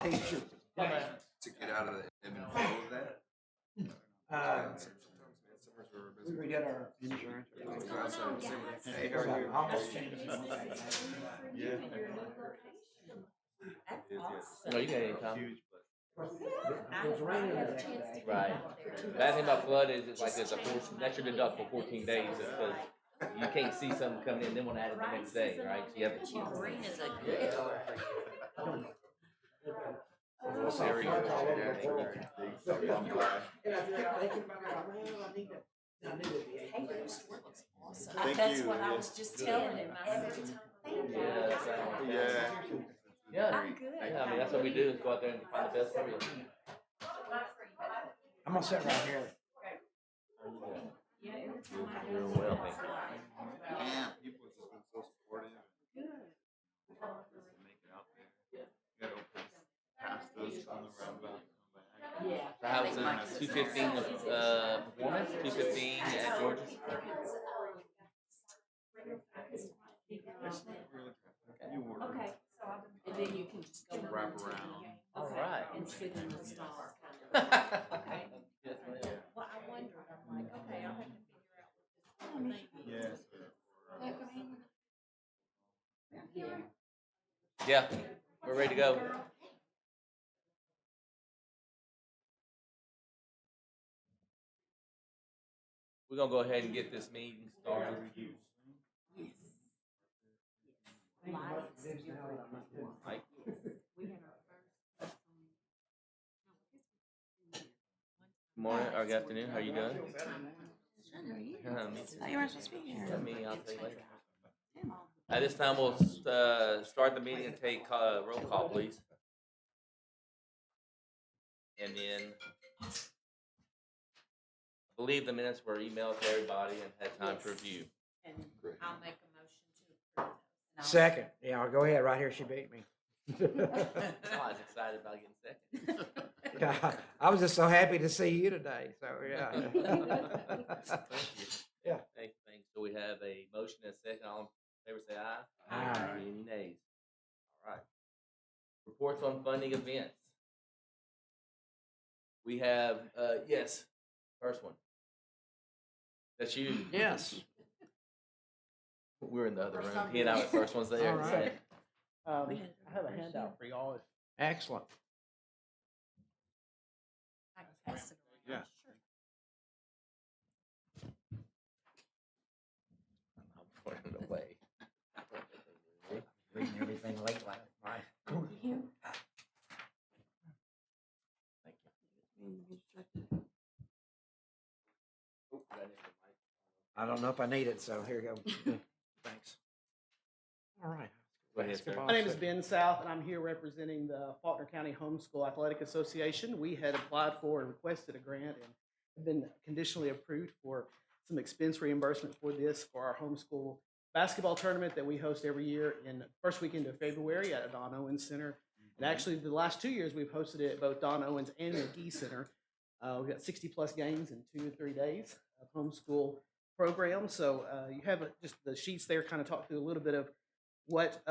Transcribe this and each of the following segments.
to get out of the ebb and flow of that. We redid our insurance. Hey, how are you? No, you got any time. It was raining the next day. Right. Bad thing about flood is it's like there's that's your deductible 14 days because you can't see something coming in, then want to add it the next day, right? So you have to. Green is a good color for you. And I kept thinking about it, I knew it'd be Hey, your store looks awesome. Thank That's you, what I yes. was just telling him. I said, thank you. Yeah, exactly. Yeah. I'm good. Yeah, I mean that's what we do is go out there and find the best for you. I'm gonna sit right here. You're well, thank you. Yeah, people have just been so supportive. Make it out there. You gotta open past us on the roundabout. Yeah. So how was it? 215 performance? 215 at Georgia? You order. Okay. And then you can just go Wrap around. All right. and sit in the stalls. Okay. Yes, ma'am. Well, I wondered, I'm like, okay, I'll have to figure out what this thing is. Yes. Yeah, we're ready to go. We're gonna go ahead and get this meeting started. Yes. Mike? We had our first. Good morning or good afternoon. How are you doing? Me Me too. you weren't supposed to be here. Yeah, me. I'll tell you later. At this time, we'll start the meeting and take roll call, please. And then I believe the minutes were emailed to everybody and had time to review. And I'll make a motion to approve those. Second. Yeah, I'll go ahead. Right here, she beat me. I was excited about getting second. Yeah, I was just so happy to see you today, so yeah. Thank you. Yeah. Hey, thanks. So we have a motion and a second. All in favor say aye. Aye. Any nays? All right. Reports on funding events. We have, yes, first one. That's you. Yes. We're in the other room. He and I were the first ones there. All right. I have a handout for y'all. Excellent. I can pass it around. Yeah. I'm putting it away. Reading everything late last night. Thank you. Oop, got it. I don't know if I need it, so here you go. Thanks. All right. Go ahead, sir. My name is Ben South, and I'm here representing the Faulkner County Homeschool Athletic Association. We had applied for and requested a grant and have been conditionally approved for some expense reimbursement for this for our homeschool basketball tournament that we host every year in the first weekend of February at Don Owens Center. And actually, the last 2 years, we've hosted it at both Don Owens and McGee Center. We've got 60-plus games in 2 to 3 days of homeschool program. So you have just the sheets there kind of talk through a little bit of what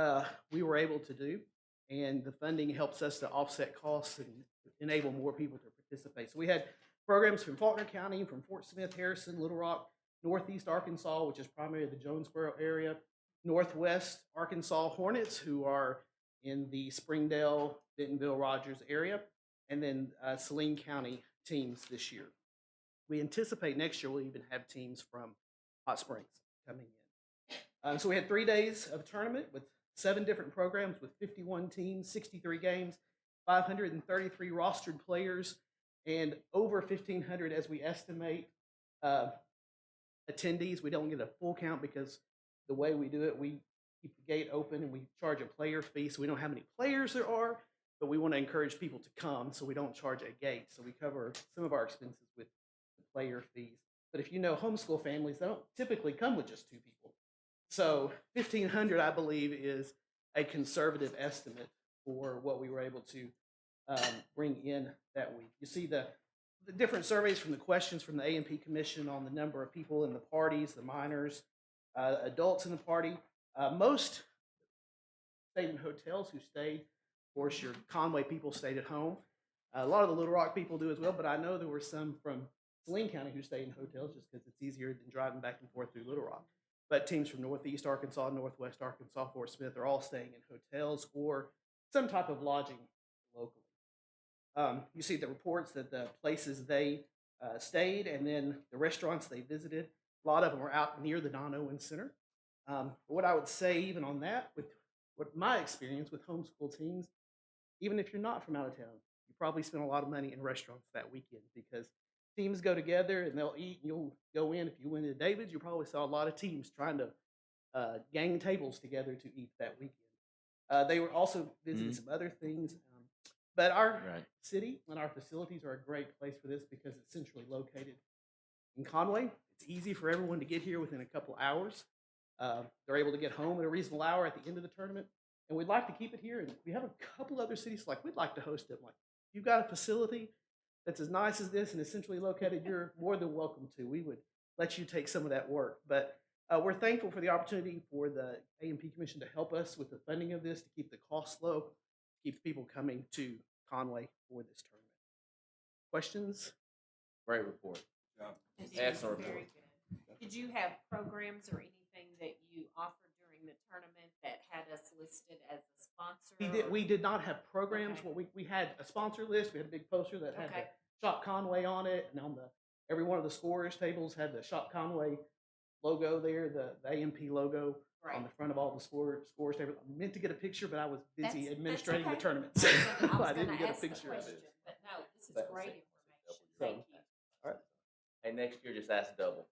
we were able to do. And the funding helps us to offset costs and enable more people to participate. So we had programs from Faulkner County, from Fort Smith, Harrison, Little Rock, Northeast Arkansas, which is primarily the Jonesboro area, Northwest Arkansas Hornets, who are in the Springdale, Bentonville, Rogers area, and then Saline County teams this year. We anticipate next year we'll even have teams from Hot Springs coming in. So we had 3 days of tournament with 7 different programs with 51 teams, 63 games, 533 rostered players, and over 1,500 as we estimate attendees. We don't get a full count because the way we do it, we keep the gate open and we charge a player fee. So we don't know how many players there are, but we want to encourage people to come, so we don't charge a gate. So we cover some of our expenses with the player fees. But if you know homeschool families, they don't typically come with just 2 people. So 1,500, I believe, is a conservative estimate for what we were able to bring in that week. You see the different surveys from the questions from the A&P Commission on the number of people in the parties, the minors, adults in the party. Most stayed in hotels who stayed course, your Conway people stayed at home. A lot of the Little Rock people do as well, but I know there were some from Saline County who stayed in hotels just because it's easier than driving back and forth through Little Rock. But teams from Northeast Arkansas, Northwest Arkansas, Fort Smith are all staying in hotels or some type of lodging locally. You see the reports that the places they stayed and then the restaurants they visited, a lot of them were out near the Don Owen Center. What I would say, even on that, with what my experience with homeschool teams, even if you're not from out of town, you probably spent a lot of money in restaurants that weekend because teams go together and they'll eat and you'll go in. If you went to David's, you probably saw a lot of teams trying to gang tables together to eat that weekend. They were also visiting some other things. But our city and our facilities are a great place for this because it's centrally located in Conway. It's easy for everyone to get here within a couple hours. They're able to get home at a reasonable hour at the end of the tournament. And we'd like to keep it here. And we have a couple other cities like we'd like to host it. Like if you've got a facility that's as nice as this and is centrally located, you're more than welcome to. We would let you take some of that work. But we're thankful for the opportunity for the A&P Commission to help us with the funding of this to keep the costs low, keep people coming to Conway for this tournament. Questions? Great report. Excellent report. Did you have programs or anything that you offered during the tournament that had us listed as a sponsor? We did not have programs. Okay. What we had a sponsor list. We had a big poster that had Okay. the Shop Conway on it, and on every one of the scorers tables had the Shop Conway logo there, the A&P logo on the front of all the scores tables. I meant to get a picture, but I was busy That's administrating okay. the tournament. I was I gonna didn't get a ask the picture of question, it. but no, this is That's great it. information. Thank you. All right. Hey, next year just ask double.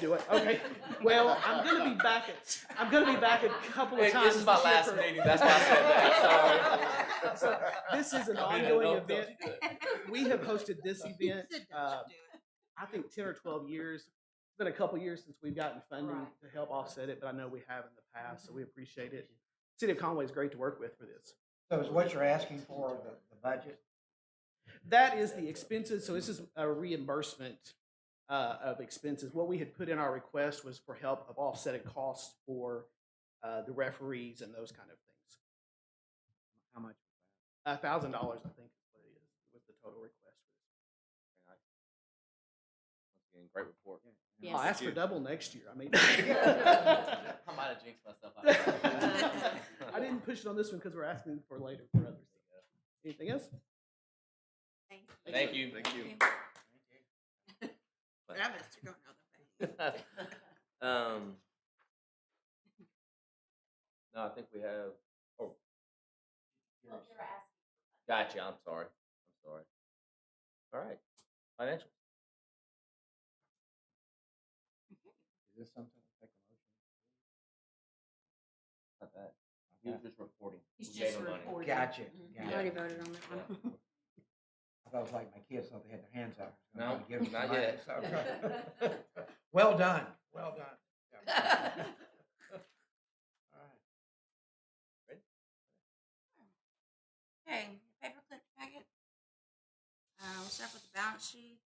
Do it. Okay. Well, I'm gonna be back a couple of times. This is my this year last for- meeting. That's why I said that. Sorry. So this is an I mean, ongoing don't event. you do it. We have hosted this event, Said don't you do it. I think 10 or 12 years. It's been a couple years since we've gotten funding Right. to help offset it, but I know we have in the past, so we appreciate it. City of Conway is great to work with for this. So is what you're asking for the budget? That is the expenses. So this is a reimbursement of expenses. What we had put in our request was for help of offsetting costs for the referees and those kind of things. How much? $1,000, I think, is what it is. Was the total request for this. Once again, great report. Yes. I'll ask for double next year. I mean, I might have jinxed myself. I didn't push it on this one because we're asking for later for others. Anything else? Thank you. Thank you. But I must have don't know the thing. No, I think we have. Oh, Well, you're asking. gotcha. I'm sorry. All right. Financial. Is this something to take a motion? Not that. He was just reporting. He's We gave just him money. reporting. Gotcha. I Gotcha. already voted on that one. I thought it was like my kids thought they had their hands up. I was No, gonna give them not some money, yet. so- Well done. Well done. Yeah. All right. Okay, paperclip packet. We'll start with the balance sheet.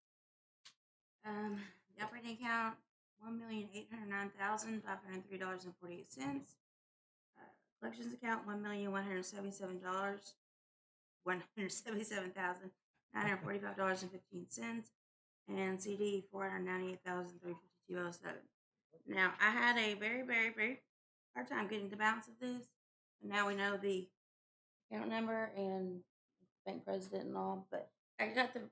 The operating account, $1,809,503.48. Collections account, $1,177,945.15. And CD, $498,352.07. Now, I had a very, very, very hard time getting the balance of this. And now we know the account number and bank president and all, but I got the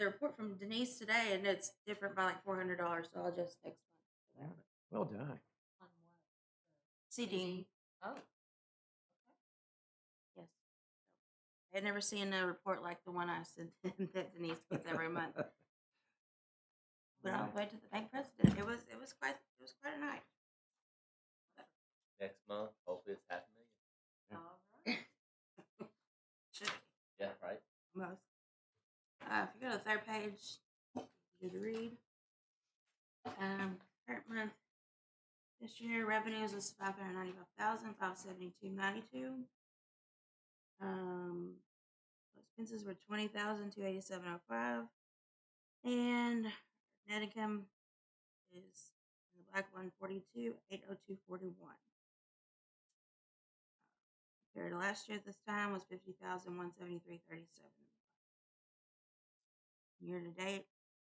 report from Denise today, and it's different by like $400, so I'll just next month. Well done. On what? CD, Oh. yes. I had never seen a report like the one I sent that Denise gets every month. But I'll wait to the bank president. It was quite a night. Next month, hopefully it's $500,000. All right. Should be. Yeah, right. Most. If you go to the third page, you to read. Current month, this year revenues was $595,572.92. Expenses were $20,287.05, and net income is in the black 142,802.41. Compared to last year at this time was 50,173.37. Year to date,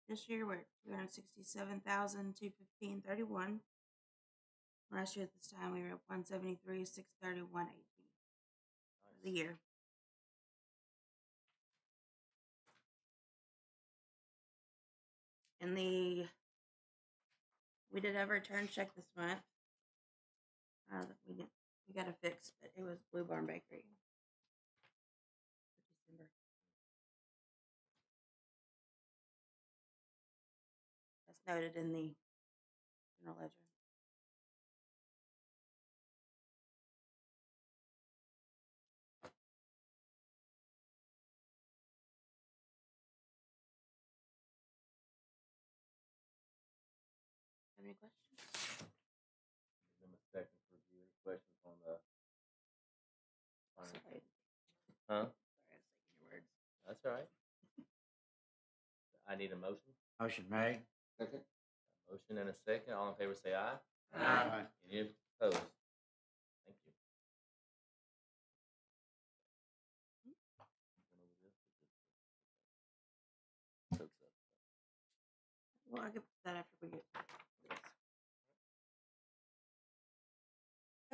this year we're at 267,215.31. Last year at this time we were at 173,631.18 for the year. And we did have a return check this month. We got it fixed, but it was Blue Barn Bakery for December. That's noted in the general ledger. Have any questions? Give them a second to review any questions on the. Sorry. Huh? Sorry, I was taking your words. That's all right. I need a motion. Motion made. Second. A motion and a second. All in favor say aye. Aye. Any opposed? Thank you. Well, I could put that after we get this.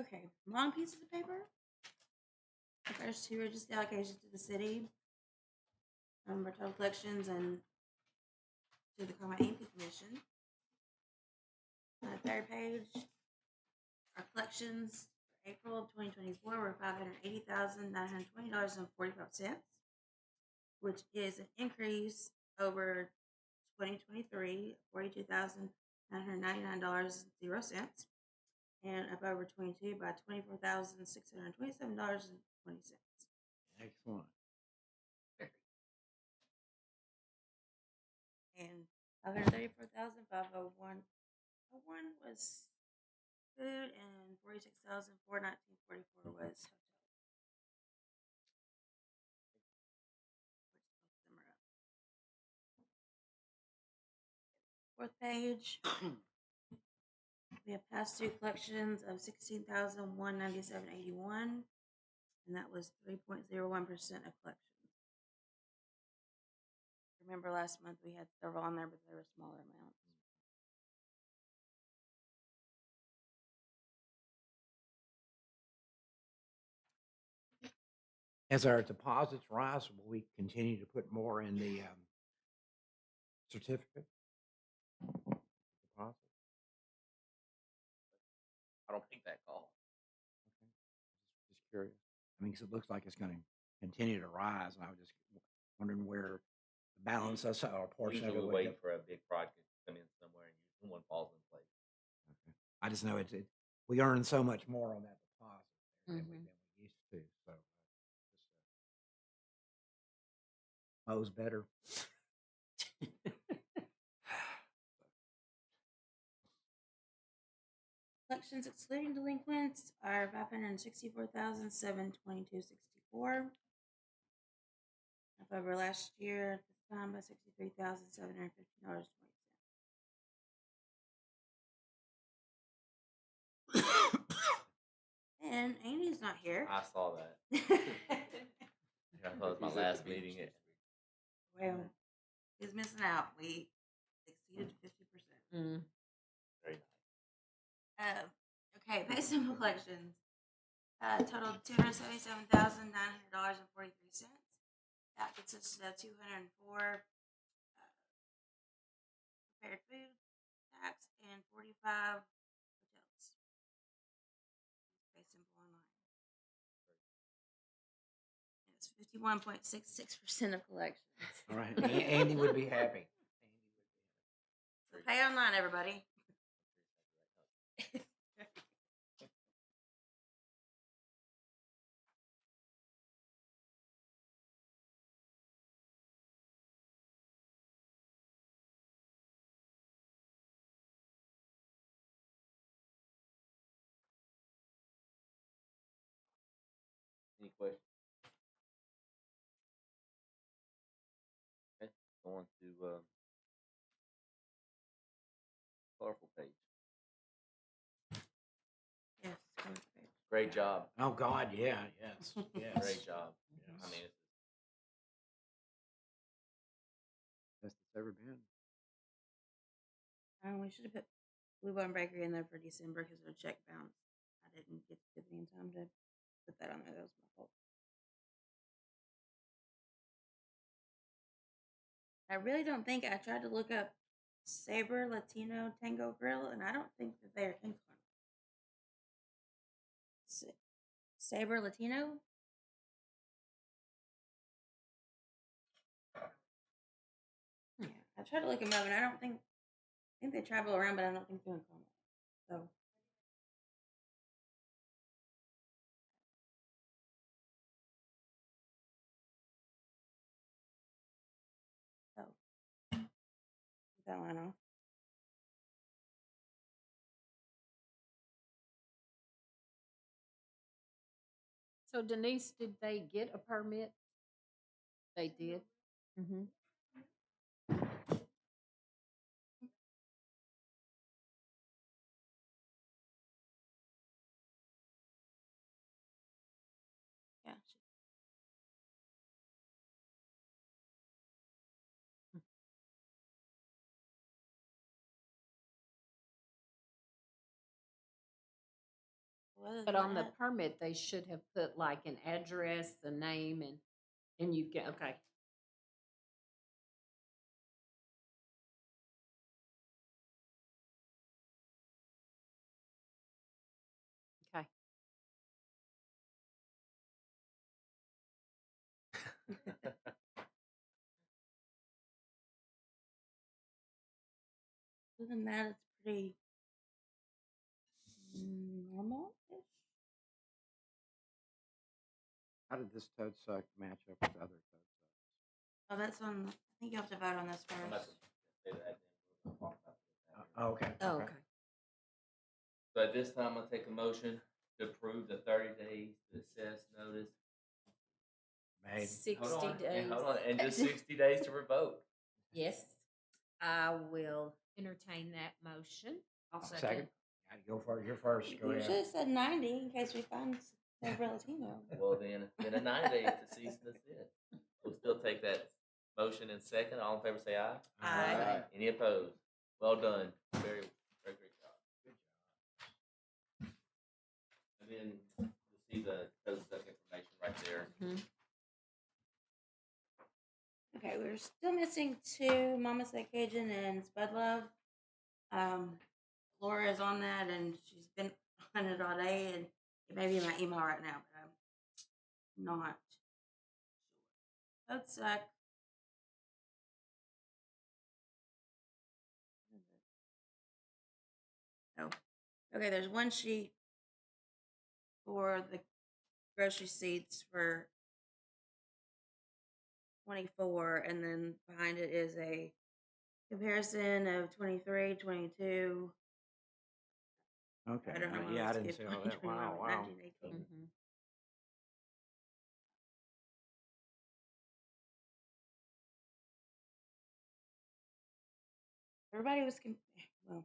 Okay, long pieces of paper. The first two are just the allocations to the city, for total collections and to the Conway AP Commission. Third page, our collections for April of 2024 were $580,920.45, which is an increase over 2023, $42,999.00, and up over 22 by $24,627.20. Excellent. And 534,501 was food, and 46,419.44 was hotel. Fourth page, we have past due collections of 16,197.81, and that was 3.01% of collections. Remember last month we had several on there, but they were smaller amounts. As our deposits rise, will we continue to put more in the certificate? Deposit? I don't take that call. Just curious. I mean, 'cause it looks like it's going to continue to rise, and I was just wondering where the balance, that's our portion of Usually it we would wait go. for a big project to come in somewhere and usually one falls in place. Okay. I just know we earn so much more on that deposit there than we used to. So Mo's better. Collections excluding delinquents are $564,722.64. Up over last year at this time by $63,750.20. And Amy's not here. I saw that. I thought it was my last meeting. Well, he's missing out. We exceeded 50%. Very nice. Okay, pay simple collections. Total $277,900.43. That consisted of 204 prepared food, tax, and 45 hotels. Pay simple online. And it's 51.66% of collections. All right. Andy would be happy. So pay online, everybody. Any questions? Okay, going to colorful page. Yes, colorful page. Great job. Oh, God, yeah, yes, yes. Great job. Yes. I mean, Best it's ever been. We should have put Blue Bone Bakery in there for December because of a check bounce. I didn't get to me in time to put that on there. That was my fault. I really don't think I tried to look up Saber Latino Tango Grill, and I don't think that they're in Conway. Saber Latino? Yeah, I tried to look them up, and I think they travel around, but I don't think they're in Conway. So. That one off. So Denise, did they get a permit? They did? Mm-hmm. Yeah. But on the permit, they should have put like an address, the name, and you get, okay. Okay. Other than that, it's pretty normal-ish. How did this toad suck match up with other toad sucks? Oh, that's on. I think you have to vote on this I'm not first. gonna say that. We'll talk about it. Oh, okay. Oh, okay. okay. So at this time, I'll take a motion to approve the 30 days to assess notice. Made. 60 days. And hold on, and just 60 days to revoke. Yes, I will entertain that motion. I'll Second. Gotta go for it. You're first. Go You ahead. should have said 90 in case we find Saber Latino. Well, then a 90 days to cease and desist. We'll still take that motion in second. All in favor, say aye. Aye. Any opposed? Well done. Very, very great job. Good job. And then you see the code suck information right there. Okay, we're still missing 2, Mama Said Cajun and Spud Love. Laura is on that, and she's been on it all day, and it may be in my email right now, but I'm not sure. Code suck. Oh, okay, there's one sheet for the grocery receipts for 24, and then behind it is a comparison of 23, 22. Okay. I don't know why Yeah, I let's didn't skip see all that. 2021 Wow, with wow. 1918. Everybody was, well,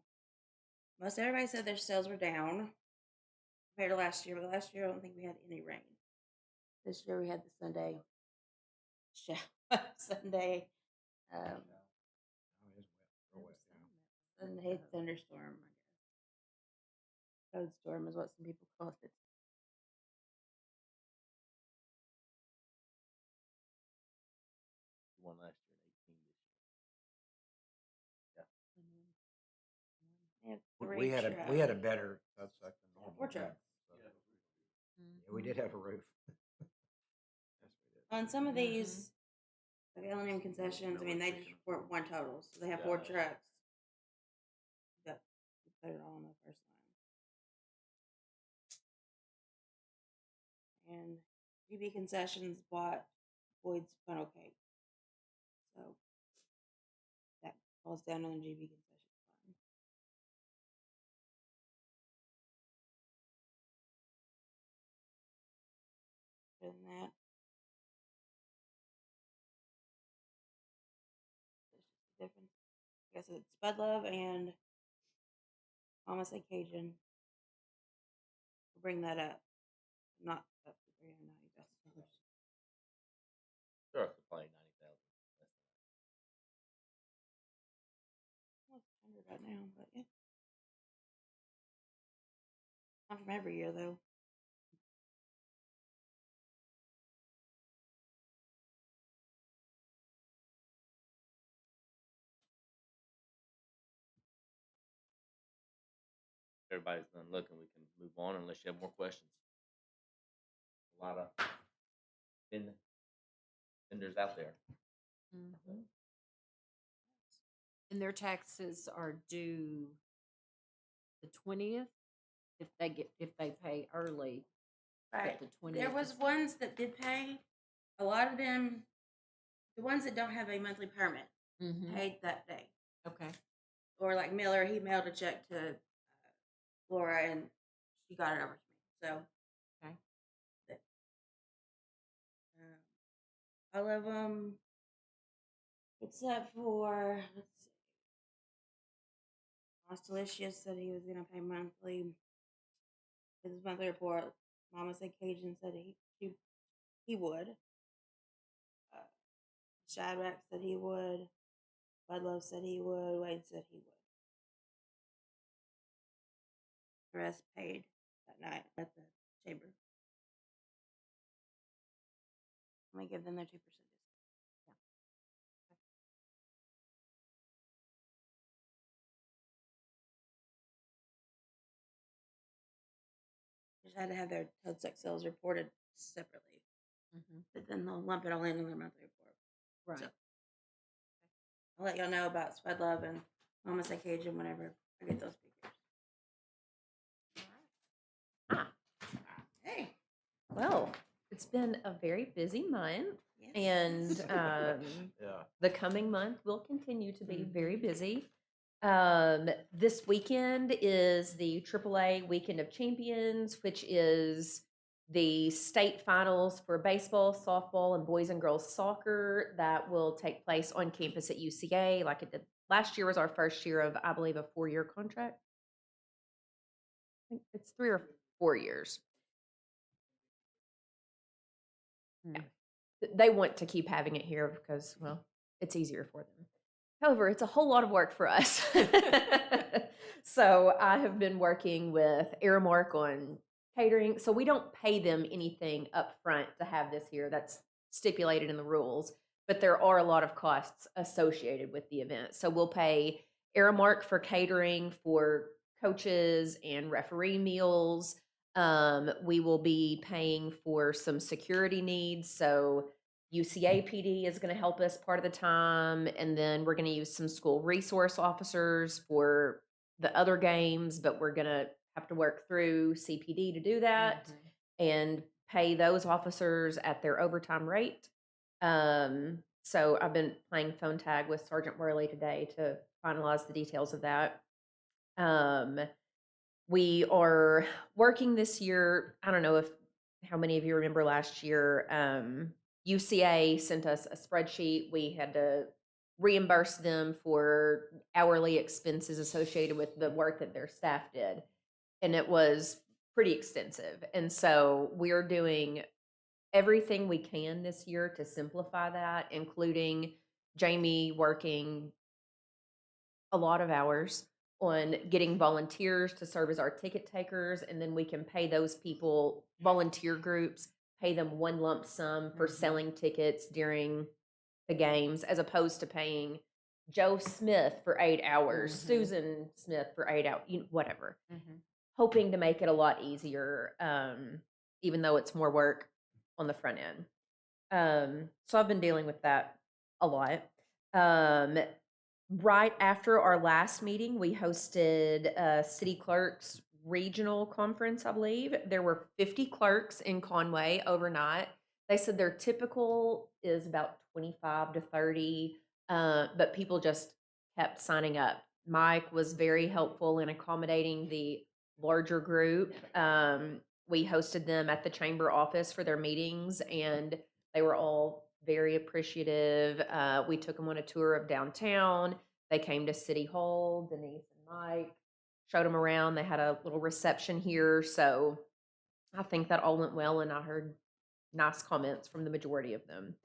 most everybody said their sales were down compared to last year, but last year I don't think we had any rain. This year we had the Sunday Sunday Oh, it is wet. Real wet, yeah. Sunday thunderstorm, I guess. Code storm is what some people call it. One last year and 18 this year. They have We 3 had trucks. we had a better toad suck than normal. 4 trucks. Yeah, we did have a roof. Yes, we did. On some of these, like L&M concessions, I mean, they just report 1 total, so they have 4 Yeah. trucks. But we put it all on the first line. And GB concessions bought Boyd's funnel cake, so that falls down on the GB concessions fund. Other than that, there's just a difference. Like I said, Spud Love and Mama Said Cajun. We'll bring that up. not up to $390,000. Sure, it's probably 90,000. Well, it's 100 right now, but yeah. Not from every year though. Everybody's done looking. We can move on unless you have more questions. A lot of vendors out there. Mhm. And their taxes are due the 20th if they pay early. Right. The There 20th was is- ones that did pay. A lot of them, the ones that don't have a monthly permit, paid that day. Okay. Or like Miller, he mailed a check to Laura and she got it over to me. So, Okay. all of them, except for, let's see, Delicious said he was going to pay monthly. His monthly report. Mama said Cajun said he would. Shadrach said he would. Bud Love said he would. Wade said he would. The rest paid that night at the chamber. Let me give them their 2% discount. Just had to have their toad sex sales reported separately, but then they'll lump it all in their monthly report. Right. So, I'll let y'all know about Spud Love and Mama Say Cajun whenever I get those figures. Ah, Hey, well, it's been a very busy month, yes. and Yeah. the coming month will continue to be very Mhm. busy. This weekend is the AAA Weekend of Champions, which is the state finals for baseball, softball, and boys and girls soccer that will take place on campus at UCA. Like it did last year was our first year of, I believe, a 4-year contract. I think it's 3 or 4 years. They want to keep having it here because, well, it's easier for them. However, it's a whole lot of work for us. So I have been working with Aramark on catering. So we don't pay them anything up front to have this here. That's stipulated in the rules. But there are a lot of costs associated with the event. So we'll pay Aramark for catering for coaches and referee meals. We will be paying for some security needs. So UCA PD is going to help us part of the time. And then we're going to use some school resource officers for the other games, but we're going to have to work through CPD to do that and pay those officers at their overtime rate. So I've been playing phone tag with Sergeant Worley today to finalize the details of that. We are working this year. I don't know how many of you remember last year, UCA sent us a spreadsheet. We had to reimburse them for hourly expenses associated with the work that their staff did. And it was pretty extensive. And so we're doing everything we can this year to simplify that, including Jamie working a lot of hours on getting volunteers to serve as our ticket takers, and then we can pay those people, volunteer groups, pay them one lump sum for selling tickets during the games, as opposed to paying Joe Smith for 8 hours, Susan Smith for 8 hours, whatever. Hoping to make it a lot easier, even though it's more work on the front end. So I've been dealing with that a lot. Right after our last meeting, we hosted a city clerks regional conference, I believe. There were 50 clerks in Conway overnight. They said their typical is about 25 to 30, but people just kept signing up. Mike was very helpful in accommodating the larger group. We hosted them at the chamber office for their meetings, and they were all very appreciative. We took them on a tour of downtown. They came to City Hall, Denise and Mike, showed them around. They had a little reception here. So I think that all went well, and I heard nice comments from the majority of them.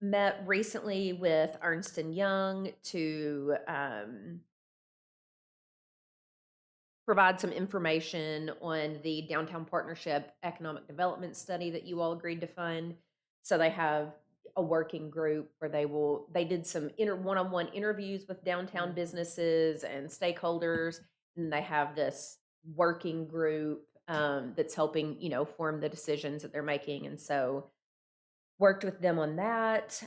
Met recently with Ernst and Young to provide some information on the Downtown Partnership Economic Development Study that you all agreed to fund. So they have a working group where they did some one-on-one interviews with downtown businesses and stakeholders, and they have this working group that's helping, form the decisions that they're making. And so worked with them on that,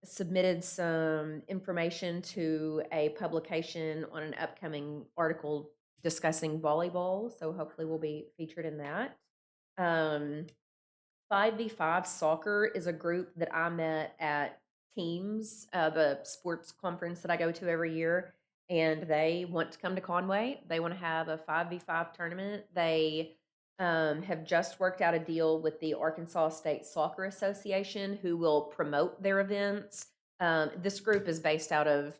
submitted some information to a publication on an upcoming article discussing volleyball. So hopefully we'll be featured in that. 5v5 soccer is a group that I met at Teams, the sports conference that I go to every year. And they want to come to Conway. They want to have a 5v5 tournament. They have just worked out a deal with the Arkansas State Soccer Association, who will promote their events. This group is based out of,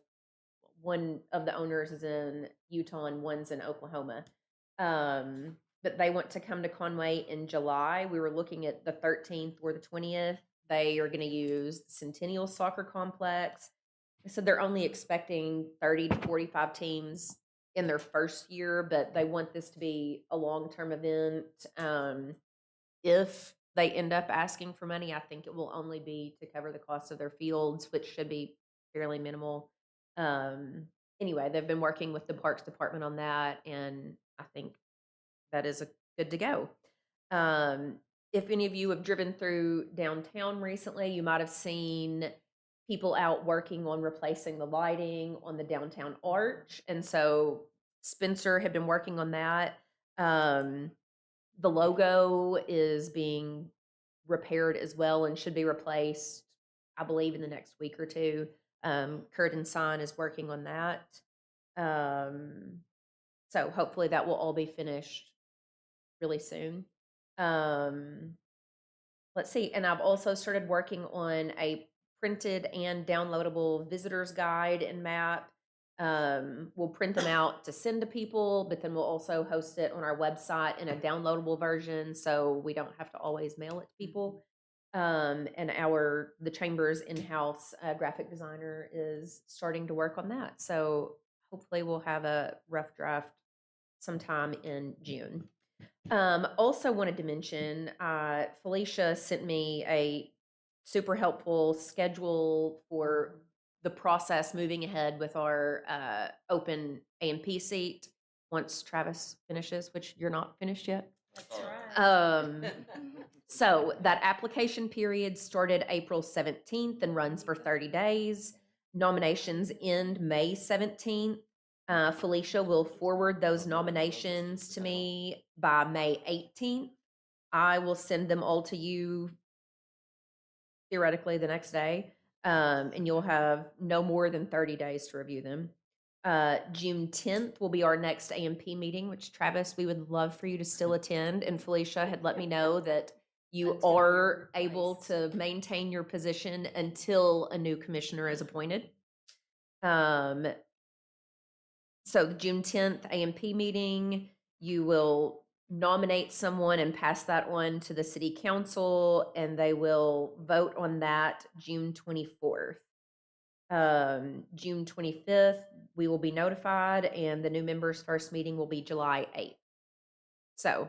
one of the owners is in Utah and one's in Oklahoma. But they want to come to Conway in July. We were looking at the 13th or the 20th. They are going to use the Centennial Soccer Complex. So they're only expecting 30 to 45 teams in their first year, but they want this to be a long-term event. If they end up asking for money, I think it will only be to cover the cost of their fields, which should be fairly minimal. Anyway, they've been working with the Parks Department on that, and I think that is good to go. If any of you have driven through downtown recently, you might have seen people out working on replacing the lighting on the downtown arch. And so Spencer had been working on that. The logo is being repaired as well and should be replaced, I believe, in the next week or two. Kurt and Sign is working on that. So hopefully that will all be finished really soon. Let's see. And I've also started working on a printed and downloadable visitor's guide and map. We'll print them out to send to people, but then we'll also host it on our website in a downloadable version, so we don't have to always mail it to people. And the chamber's in-house graphic designer is starting to work on that. So hopefully we'll have a rough draft sometime in June. Also wanted to mention, Felicia sent me a super helpful schedule for the process moving ahead with our open A&P seat once Travis finishes, which you're not finished yet. That's right. So that application period started April 17th and runs for 30 days. Nominations end May 17th. Felicia will forward those nominations to me by May 18th. I will send them all to you theoretically the next day, and you'll have no more than 30 days to review them. June 10th will be our next A&P meeting, which, Travis, we would love for you to still attend. And Felicia had let me know that you Until are you're able replaced. to maintain your position until a new commissioner is appointed. So the June 10th A&P meeting, you will nominate someone and pass that on to the city council, and they will vote on that June 24th. June 25th, we will be notified, and the new members' first meeting will be July 8th. So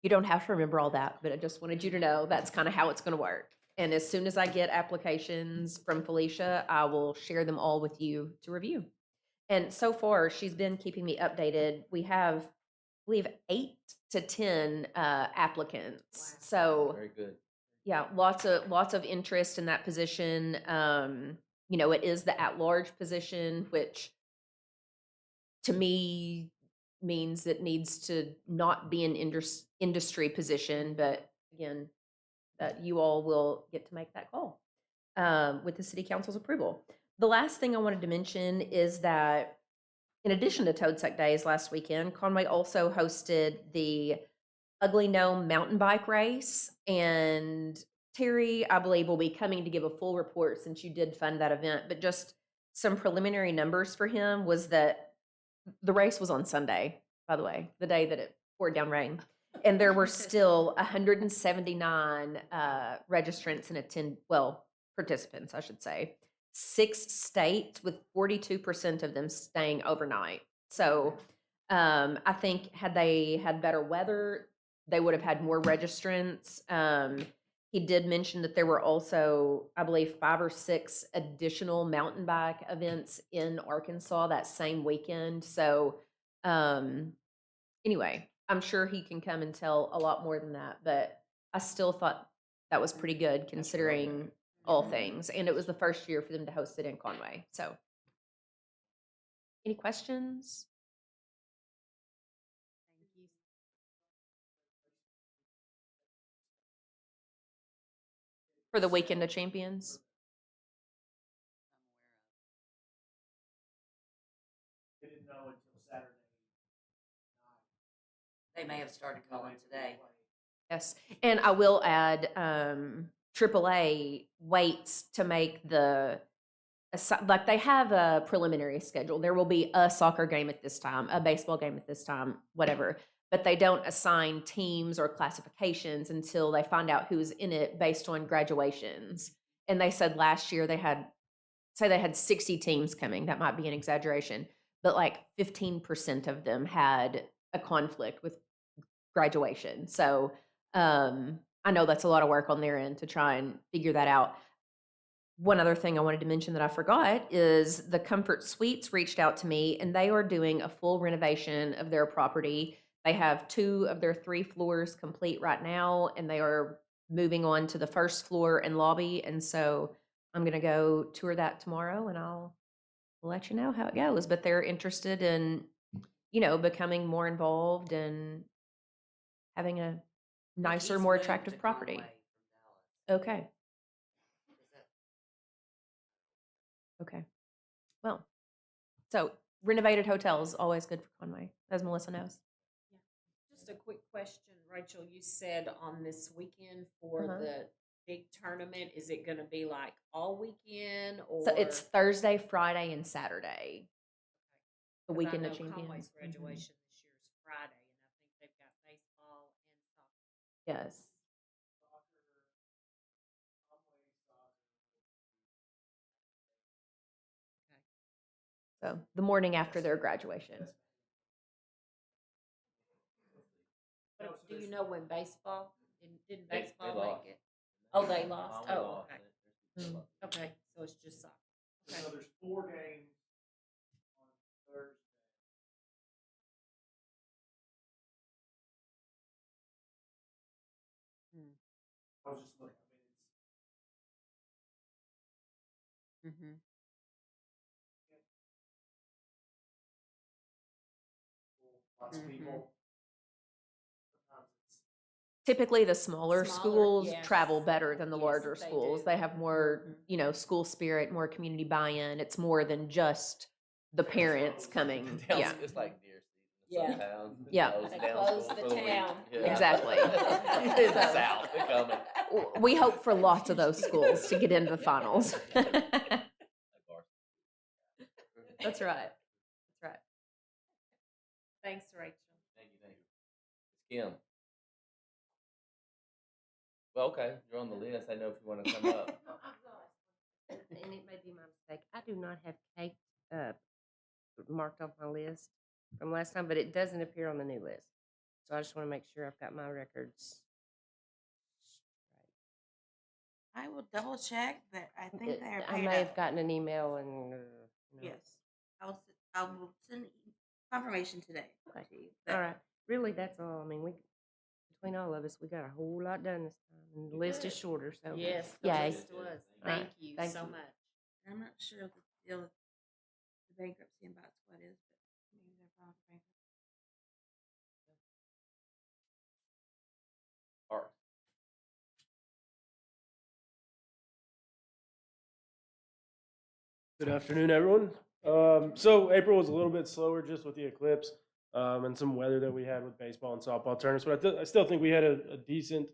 you don't have to remember all that, but I just wanted you to know that's kind of how it's going to work. And as soon as I get applications from Felicia, I will share them all with you to review. And so far, she's been keeping me updated. We have, I believe, 8 to 10 applicants. Wow. So Very good. yeah, lots of interest in that position. It is the at-large position, which to me means it needs to not be an industry position, but again, that you all will get to make that call with the city council's approval. The last thing I wanted to mention is that in addition to Toadsuck Days last weekend, Conway also hosted the Ugly Gnome mountain bike race. And Terry, I believe, will be coming to give a full report since you did fund that event. But just some preliminary numbers for him was that the race was on Sunday. by the way, the day that it poured down rain. And there were still 179 registrants and participants, I should say. 6 states with 42% of them staying overnight. So I think had they had better weather, they would have had more registrants. He did mention that there were also, I believe, 5 or 6 additional mountain bike events in Arkansas that same weekend. So anyway, I'm sure he can come and tell a lot more than that, but I still thought that was pretty good considering all things. And it was the first year for them to host it in Conway. So any questions? Thank you. For the Weekend of Champions? They didn't know until Saturday. They may have started calling today. Yes, and I will add, AAA waits to make like they have a preliminary schedule. There will be a soccer game at this time, a baseball game at this time, whatever. But they don't assign teams or classifications until they find out who's in it based on graduations. And they said last year they had 60 teams coming. That might be an exaggeration, but like 15% of them had a conflict with graduation. So I know that's a lot of work on their end to try and figure that out. One other thing I wanted to mention that I forgot is the Comfort Suites reached out to me, and they are doing a full renovation of their property. They have 2 of their 3 floors complete right now, and they are moving on to the first floor and lobby. And so I'm going to go tour that tomorrow, and I'll let you know how it goes. But they're interested in, becoming more involved and having a nicer, He's more moved attractive to property. Conway from Dallas. Okay. Is that- Okay. Well, so renovated hotels, always good for Conway, as Melissa knows. Just a quick question, Rachel, you said on this weekend for Uh-huh. the big tournament, is it gonna be like all weekend or? So it's Thursday, Friday, and Saturday, the 'Cause I Weekend know of Champions. Conway's Mhm. graduation this year is Friday, and I think they've got baseball and soccer. Yes. Okay. So the morning after their graduation. But do you know when baseball, didn't They baseball lost. make it? Oh, they lost? Conway Oh, lost okay. it. They're still Mm. up. Okay, so it's just soccer. So Okay. there's 4 games on Thursday. I was just looking. I mean, Mm-hmm. lots of Mhm. people. Sometimes it's Typically, the smaller Smaller, schools yes. travel better than the Yes, larger they schools. do. They have more, Mhm. school spirit, more community buy-in. It's more than just the parents coming. Towns- Yeah. It's like deer season. Yeah. Some towns Yeah. close They down close schools the for the week. town. Yeah. Exactly. In the South, they're coming. We hope for lots of those schools to get into the finals. That's right. That's right. Thanks, Rachel. Thank you. Kim. Well, okay, you're on the list. I know if you want to come up. And it may be my mistake. I do not have cake marked off my list from last time, but it doesn't appear on the new list. So I just want to make sure I've got my records I will double check, but I think right. they are I paid may have up. gotten an email and Yes. I will send confirmation today. Okay. to you. All right. Really, that's all. I mean, between all of us, we got a whole lot done this time, and the list is shorter. So Yes, the yay. list was. All right. Thank you Thank so you. much. I'm not sure of the deal with the bankruptcy and Bot Squad is, but maybe they're filed for bankruptcy. Parks. Good afternoon, everyone. So April was a little bit slower just with the eclipse and some weather that we had with baseball and softball tournaments, but I still think we had a decent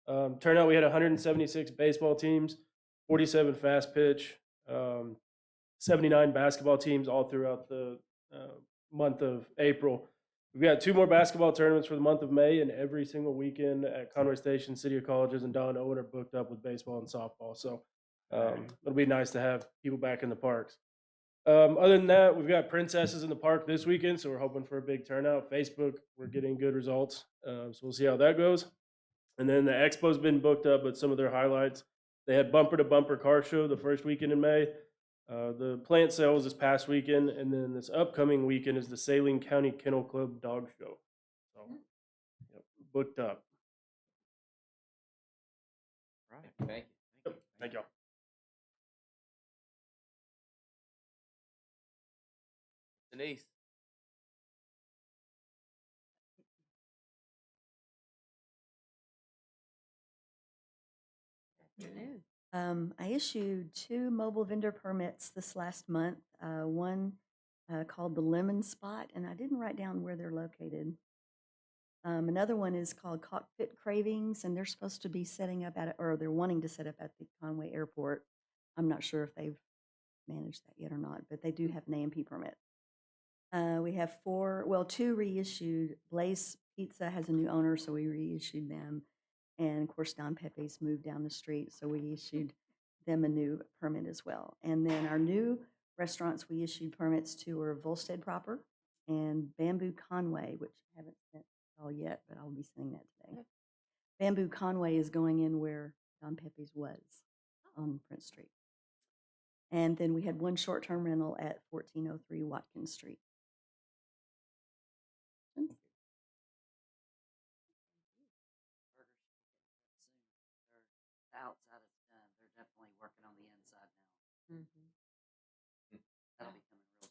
turnout. We had 176 baseball teams, 47 fast pitch, 79 basketball teams all throughout the month of April. We've got 2 more basketball tournaments for the month of May, and every single weekend at Conway Station, City of Colleges, and Don Owen are booked up with baseball and softball. So it'll be nice to have people back in the parks. Other than that, we've got princesses in the park this weekend, so we're hoping for a big turnout. Facebook, we're getting good results, so we'll see how that goes. And then the expo's been booked up, but some of their highlights, they had bumper to bumper car show the first weekend in May. The plant sale was this past weekend, and then this upcoming weekend is the Saline County Kennel Club Dog Show. So, yep, booked up. Right. Thank you. Thank y'all. Denise. I issued 2 mobile vendor permits this last month. One called the Lemon Spot, and I didn't write down where they're located. Another one is called Cockpit Cravings, and they're supposed to be setting up or they're wanting to set up at the Conway Airport. I'm not sure if they've managed that yet or not, but they do have an AMP permit. We have 2 reissued. Blaze Pizza has a new owner, so we reissued them. And of course, Don Pepe's moved down the street, so we issued them a new permit as well. And then our new restaurants we issued permits to were Volstead Proper and Bamboo Conway, which I haven't sent all yet, but I'll be sending that today. Bamboo Conway is going in where Don Pepe's was on Prince Street. And then we had 1 short-term rental at 1403 Watkins Street. The outside is done. They're definitely working on the inside now. That'll be coming real soon.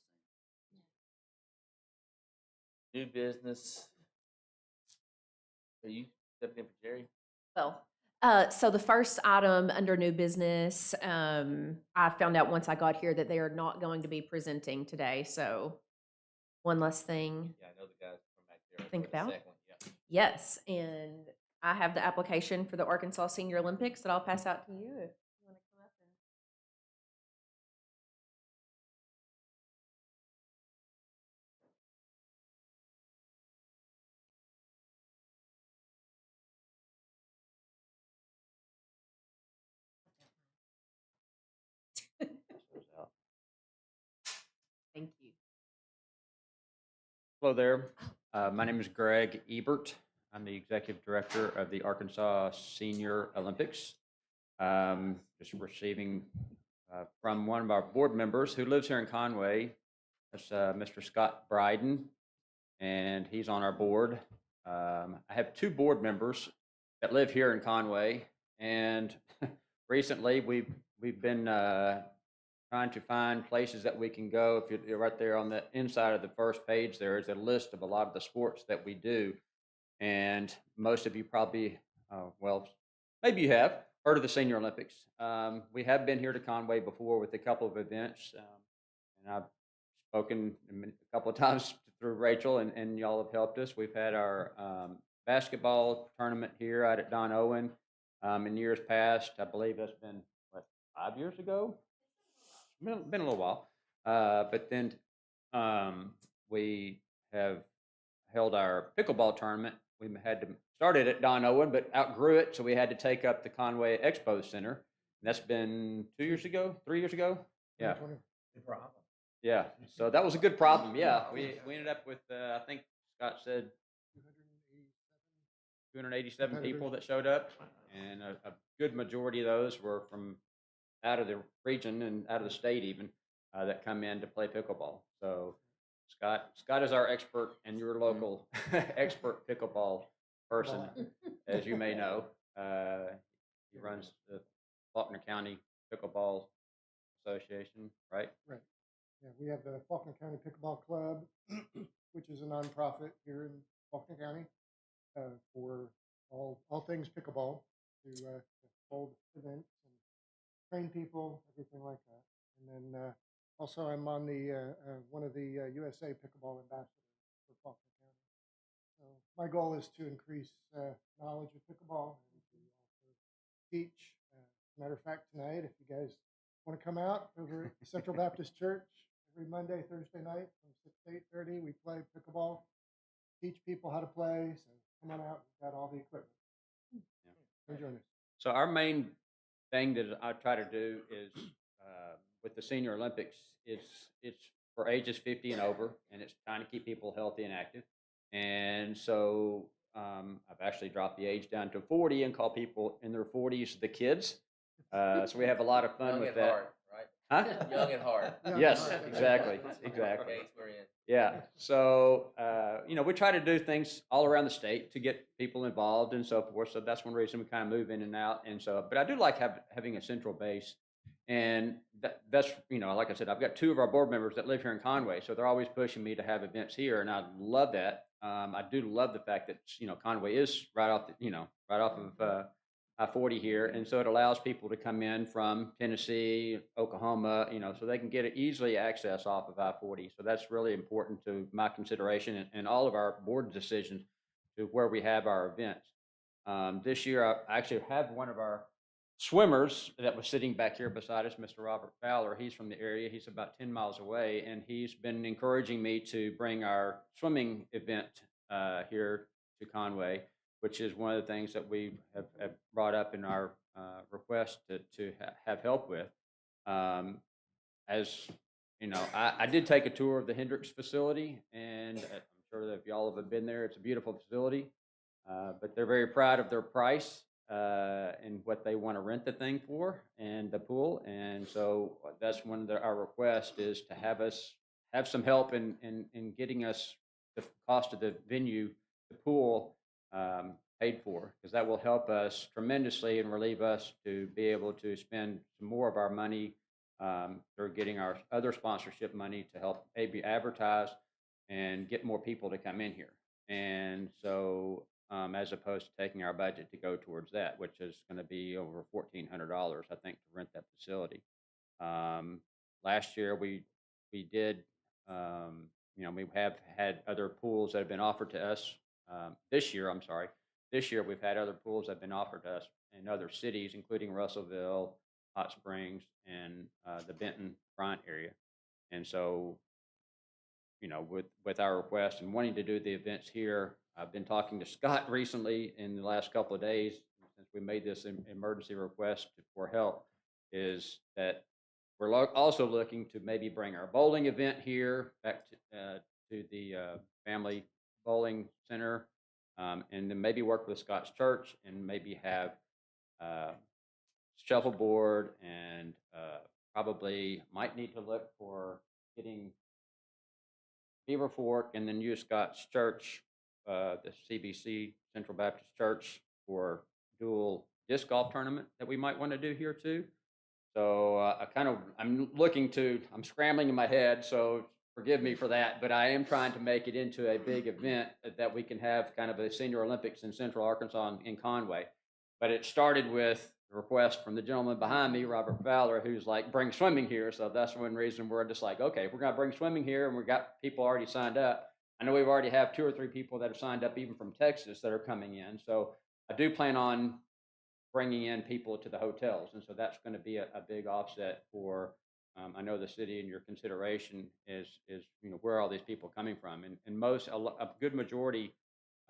New business. Are you stepping in for Jerry? Well, so the first item under new business, I found out once I got here that they are not going to be presenting today. So one less thing. Yeah, I know the guys from back there. Think for the about. second one, yeah. Yes, and I have the application for the Arkansas Senior Olympics that I'll pass out to you if you want to come up and. Shows out. Thank you. Hello there. My name is Greg Ebert. I'm the executive director of the Arkansas Senior Olympics. Just receiving from one of our board members who lives here in Conway. That's Mr. Scott Bryden, and he's on our board. I have 2 board members that live here in Conway, and recently we've been trying to find places that we can go. If you're right there on the inside of the first page, there is a list of a lot of the sports that we do. And most of you probably, well, maybe you have heard of the Senior Olympics. We have been here to Conway before with a couple of events. And I've spoken a couple of times through Rachel, and y'all have helped us. We've had our basketball tournament here out at Don Owen in years past. I believe that's been, what, 5 years ago? Been a little while. But then we have held our pickleball tournament. We had to start it at Don Owen, but outgrew it, so we had to take up the Conway Expo Center. And that's been 2 years ago, 3 years ago. Yeah. Good problem. Yeah. So that was a good problem. Yeah. We ended up with I think Scott said 287 people that showed up, and a good majority of those were from out of the region and out of the state even that come in to play pickleball. So Scott is our expert and your local expert pickleball person, as you may know. He runs the Faulkner County Pickleball Association, right? Right. Yeah, we have the Faulkner County Pickleball Club, which is a nonprofit here in Faulkner County for all things pickleball, to hold events and train people, everything like that. And then also I'm on the one of the USA Pickleball ambassadors for Faulkner County. So my goal is to increase knowledge of pickleball and to also teach. Matter of fact, tonight, if you guys want to come out over at Central Baptist Church every Monday, Thursday night from 6 to 8:30, we play pickleball. teach people how to play. So come on out. We've got all the equipment. Come join us. So our main thing that I try to do is with the Senior Olympics, it's for ages 50 and over, and it's trying to keep people healthy and active. And so I've actually dropped the age down to 40 and call people in their 40s the kids. So we have a lot of fun Young with and that. hard, right? Huh? Young and hard. Yes, exactly, exactly. Age we're in. Yeah. So, we try to do things all around the state to get people involved and so forth. So that's one reason we kind of move in and out. And so, but I do like having a central base. And that's, like I said, I've got 2 of our board members that live here in Conway. So they're always pushing me to have events here. And I love that. I do love the fact that, Conway is right off of I-40 here. And so it allows people to come in from Tennessee, Oklahoma, so they can get it easily access off of I-40. So that's really important to my consideration and all of our board decisions to where we have our events. This year, I actually have one of our swimmers that was sitting back here beside us, Mr. Robert Fowler. He's from the area. He's about 10 miles away, and he's been encouraging me to bring our swimming event here to Conway, which is one of the things that we have brought up in our request to have help with. As you know, I did take a tour of the Hendricks facility, and I'm sure that if y'all have been there, it's a beautiful facility. But they're very proud of their price and what they want to rent the thing for and the pool. And so that's one of our requests is to have some help in getting us the cost of the venue, the pool, paid for, because that will help us tremendously and relieve us to be able to spend some more of our money through getting our other sponsorship money to help maybe advertise and get more people to come in here. And so as opposed to taking our budget to go towards that, which is going to be over $1,400, I think, to rent that facility. Last year we did, we have had other pools that have been offered to us. This year we've had other pools that have been offered to us in other cities, including Russellville, Hot Springs, and the Benton Bryant area. And so, with our request and wanting to do the events here, I've been talking to Scott recently in the last couple of days since we made this emergency request for help, is that we're also looking to maybe bring our bowling event here back to the family bowling center, and then maybe work with Scott's church and maybe have shuffleboard and probably might need to look for getting Beaver Fork and then use Scott's church, the CBC Central Baptist Church, for dual disc golf tournament that we might want to do here too. So I'm scrambling in my head, so forgive me for that, but I am trying to make it into a big event that we can have kind of a Senior Olympics in Central Arkansas in Conway. But it started with a request from the gentleman behind me, Robert Fowler, who's like, bring swimming here. So that's one reason we're just like, okay, if we're going to bring swimming here and we've got people already signed up. I know we've already have 2 or 3 people that have signed up even from Texas that are coming in. So I do plan on bringing in people to the hotels. And so that's going to be a big offset for, I know the city and your consideration is where are all these people coming from? And a good majority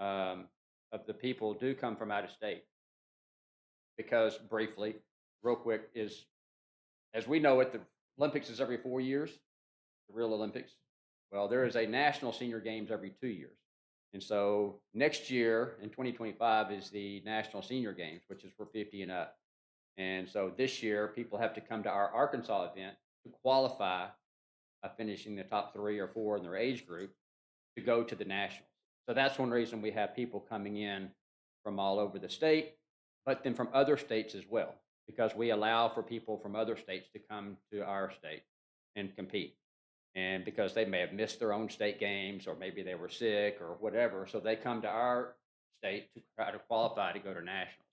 of the people do come from out of state. Because briefly, real quick, is as we know it, the Olympics is every 4 years, the real Olympics. Well, there is a national senior games every 2 years. And so next year in 2025 is the national senior games, which is for 50 and up. And so this year people have to come to our Arkansas event to qualify by finishing the top 3 or 4 in their age group to go to the nationals. So that's one reason we have people coming in from all over the state, but then from other states as well, because we allow for people from other states to come to our state and compete. And because they may have missed their own state games, or maybe they were sick or whatever, so they come to our state to try to qualify to go to nationals.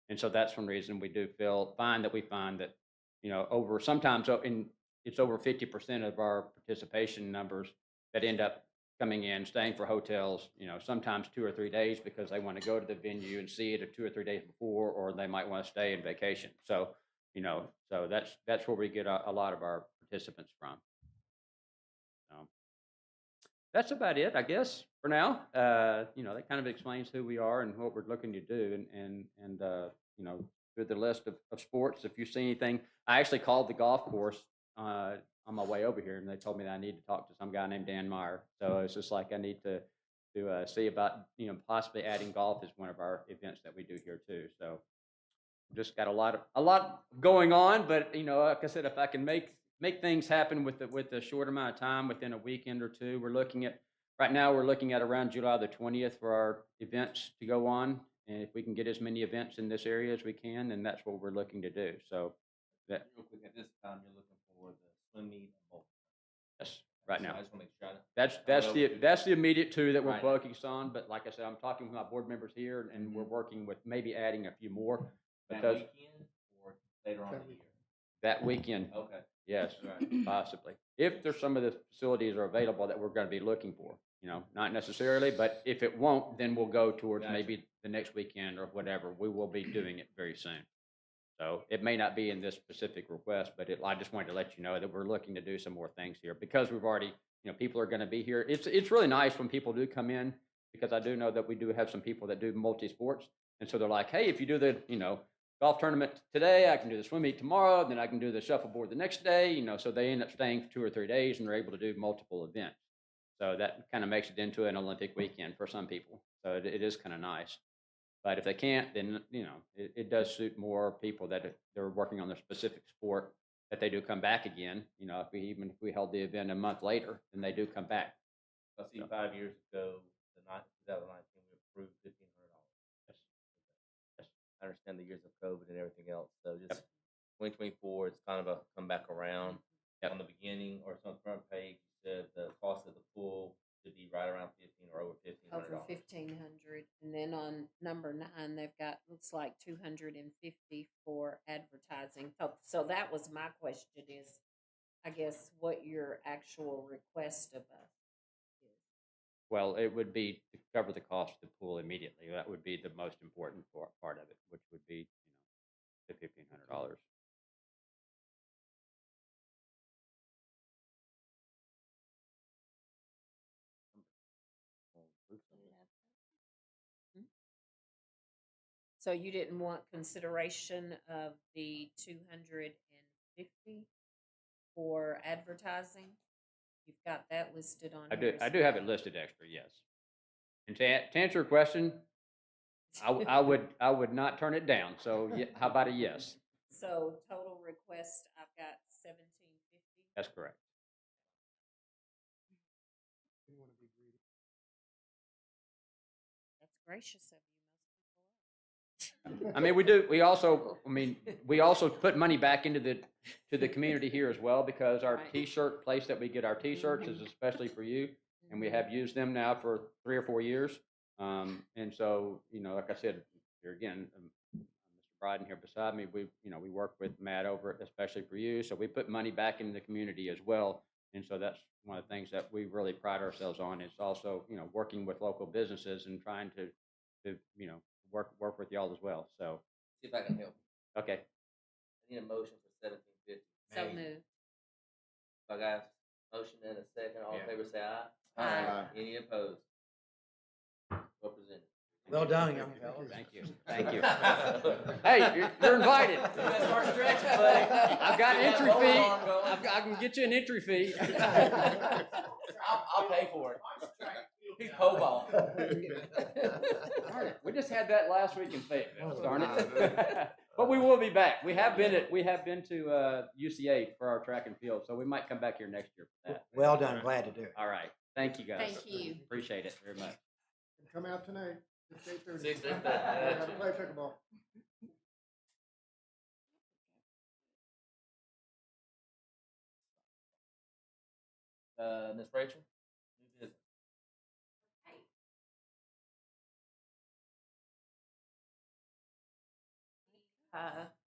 And so that's one reason we do find that, it's over 50% of our participation numbers that end up coming in, staying for hotels, sometimes 2 or 3 days because they want to go to the venue and see it 2 or 3 days before, or they might want to stay in vacation. So, so that's where we get a lot of our participants from. that's about it, I guess, for now. That kind of explains who we are and what we're looking to do. And through the list of sports, if you see anything, I actually called the golf course on my way over here, and they told me that I need to talk to some guy named Dan Meyer. So it's just like I need to see about possibly adding golf as one of our events that we do here too. So just got a lot going on, but like I said, if I can make things happen with the short amount of time within a weekend or two, we're looking at around July the 20th for our events to go on, and if we can get as many events in this area as we can, then that's what we're looking to do. So that Real quick, at this time, you're looking for the swim meet and bowl. yes, right So now. I just want to make sure. That's the immediate two that we're Right. focused on. But like I said, I'm talking with my board members here, and we're working with maybe adding a few more that because weekend or later on in the year. that weekend, Okay. yes, Right. possibly. If there's some of the facilities are available that we're going to be looking for, not necessarily, but if it won't, then we'll go towards Gotcha. maybe the next weekend or whatever. We will be doing it very soon. So it may not be in this specific request, but I just wanted to let you know that we're looking to do some more things here because we've already, people are going to be here. It's really nice when people do come in because I do know that we do have some people that do multi-sports. And so they're like, hey, if you do the, golf tournament today, I can do the swim meet tomorrow, then I can do the shuffleboard the next day, so they end up staying for 2 or 3 days and they're able to do multiple events. So that kind of makes it into an Olympic weekend for some people. So it is kind of nice. But if they can't, then, it does suit more people that they're working on their specific sport that they do come back again. If we held the event a month later, then they do come back. I see 5 years ago, 2019, we approved $1,500. Yes. Yes. I understand the years of COVID and everything else. So just 2024, it's kind of a come back around. On the beginning or some front page, said the cost of the pool should be right around 15 or over $1,500. Over 1,500, and then on number 9, they've got looks like 250 for advertising. So that was my question: is I guess what your actual request of us is. Well, it would be to cover the cost of the pool immediately. That would be the most important part of it, which would be, the $1,500. So you didn't want consideration of the 250 for advertising? You've got that listed on. I do have it listed extra, yes. And to answer your question, I would not turn it down. So how about a yes? So total request, I've got 1,750. That's correct. You want to be greedy. That's gracious of you. I mean, we do. We also put money back into the community here as well because our Right. T-shirt place that we get our T-shirts is especially for you, and we have used them now for 3 or 4 years. And so like I said, here again, Mr. Bryden here beside me, we work with Matt over it, especially for you. So we put money back into the community as well, and so that's one of the things that we really pride ourselves on. Is also working with local businesses and trying to work with y'all as well. So See if I can help. okay. I need a motion for 1,750. So moved. So I got a motion and a second. All in Yeah. favor, say aye. Aye. Any opposed? Well presented. Well done, young fellas. Thank you. Thank you. Hey, you're invited. You guys start stretching, buddy. I've got an entry Hold fee. on, bro. I can get you an entry fee. I'll pay for it. He's po ball. Darn it. We just had that last week in Fayetteville. Darn it. But we will be back. We have been to UCA for our track and field, so we might come back here next year for that. Well done. Glad to do it. All right. Thank you guys. Thank you. Appreciate it very much. Come out tonight, 6:30. 6:30. We're gonna play pickleball. Miss Rachel? New business.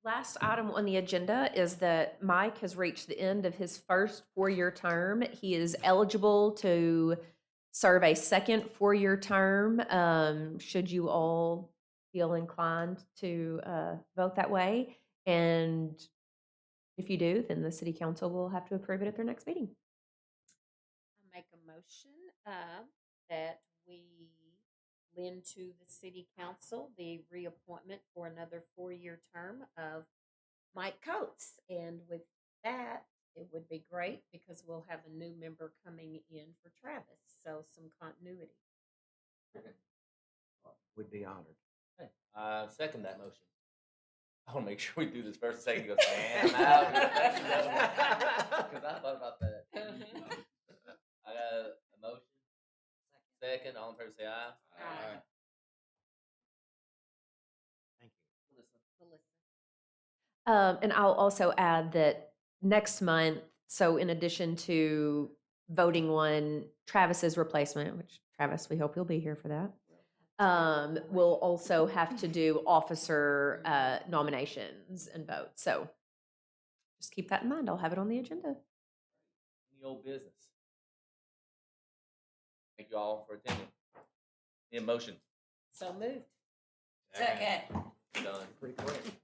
Last item on the agenda is that Mike has reached the end of his first 4-year term. He is eligible to serve a second 4-year term, should you all feel inclined to vote that way. And if you do, then the city council will have to approve it at their next meeting. I make a motion that we lend to the city council the reappointment for another 4-year term of Mike Coates. And with that, it would be great because we'll have a new member coming in for Travis. So some continuity. Would be honored. Okay. Second that motion. I want to make sure we do this first and second. He goes, man, I'm out. Because I thought about that. I got a motion. Second, all in favor say aye. Aye. Thank you. Melissa. And I'll also add that next month, so in addition to voting on Travis's replacement, which Travis, we hope you'll be here for that, we'll also have to do officer nominations and votes. So just keep that in mind. I'll have it on the agenda. Any old business? Thank you all for attending. Need a motion. So moved. Second. Done. Pretty quick.